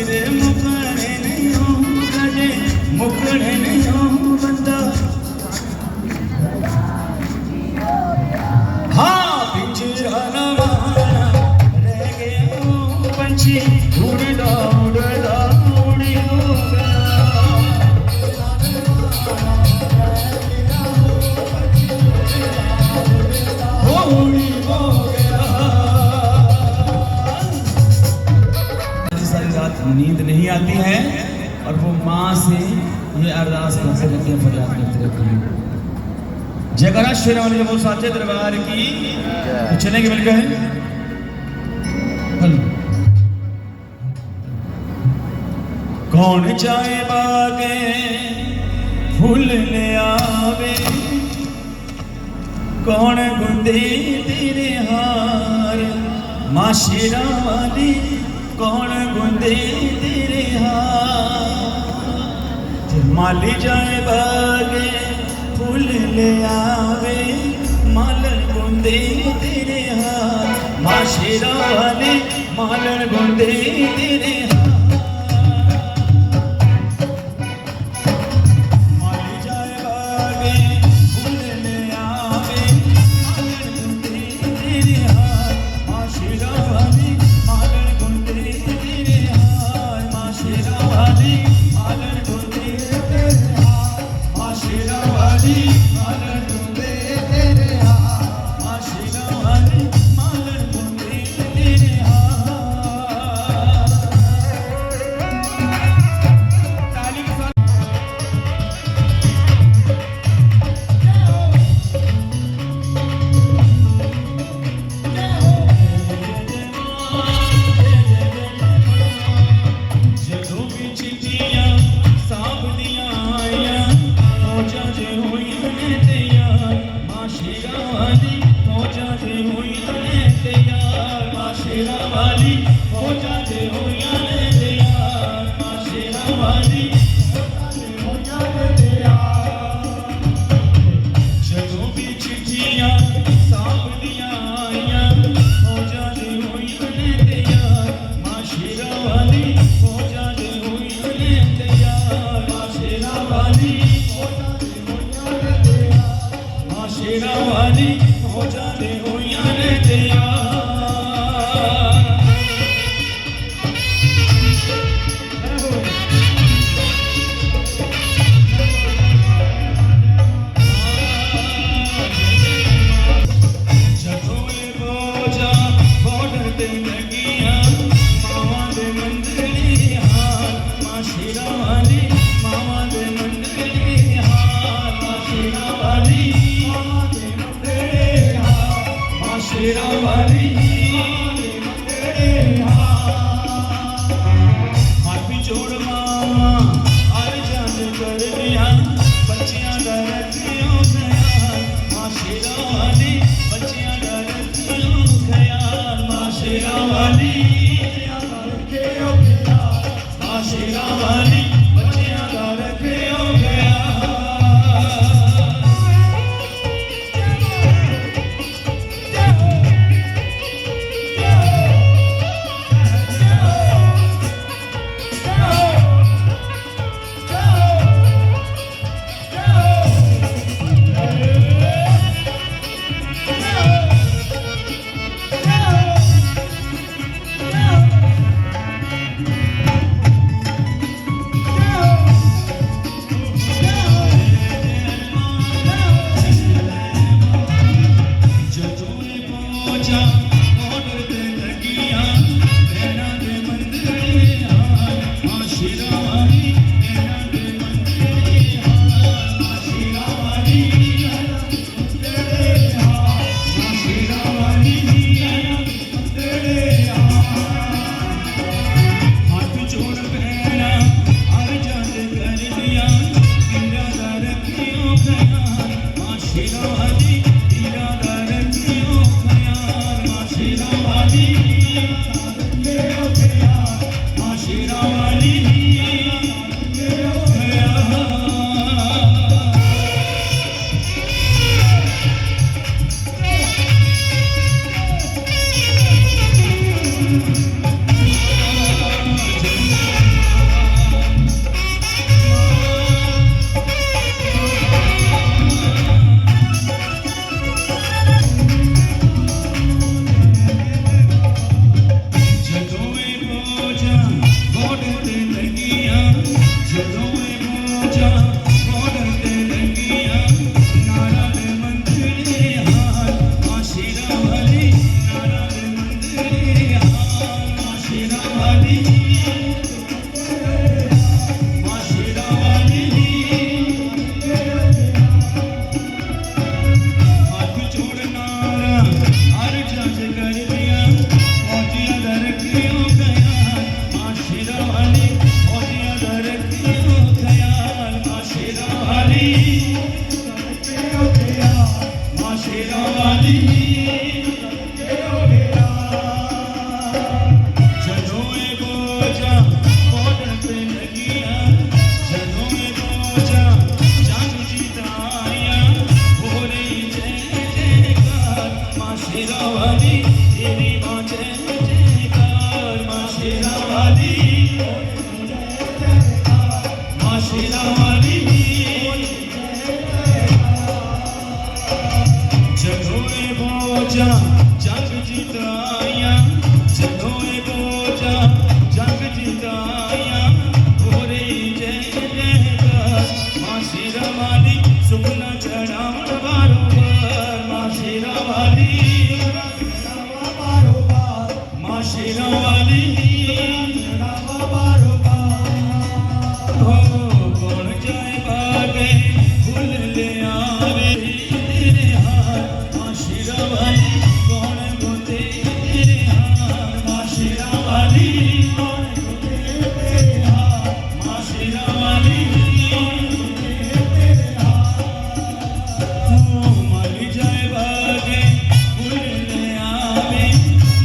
वे मुकड़े नहीं हो कदे मुकड़े नहीं हो बंदा हाँ पिंजरा न माना रह गया पंछी उड़दा उड़दा उड़ी हो गया उड़ी हो गया सारी रात नींद नहीं आती है और वो माँ से ये अरदास करते रहते हैं फरियाद करते रहते हैं जयकारा शेरावाली जब साचे दरबार की तो चलेंगे मिलकर कौन जाए बागे फूल ले आवे कौन गुंदे तेरे हार माँ शेरावाली कौन गुंदे तेरे हार माली जाए बागे फूल ले आवे मालन गुंदे तेरे हार माँ शेरावाली मालन गुंदे तेरे हार माँ शेरा वाली हाथ जोड़ना हर जज कर दिया फौजिया दर की हो गया माँ शेरा वाली फौजिया दर की हो गया माँ शेरा वाली माँ शेरा वाली चलो ए बोझा बॉर्डर पे लगिया चलो ए बोझा जादू जीता आया बोले जय जयकार माँ शेरा वाली तेरी माँ जय जयकार माँ शेरा वाली माँ शेरा वाली चलो ए बोझा जग जिताया चलो ए बोझा जग जिताया बोले जय जयकार माँ शेरा वाली सुपना चढ़ावण बारोबार माँ शेरा वाली माँ शेरा वाली हो कौन जाए बागे फूल ले आवे तेरे हाथ माँ शेरा वाली कौन गोते तेरे हाथ माँ शेरा वाली कौन गोते तेरे हाथ माँ शेरा वाली मर जाए बागे फूल ले आवे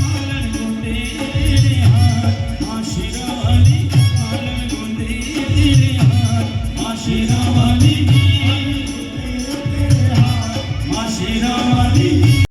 मालन गोते तेरे हाथ माँ शेरा वाली मालन गोते तेरे हाथ माँ शेरा वाली माँ शेरा वाली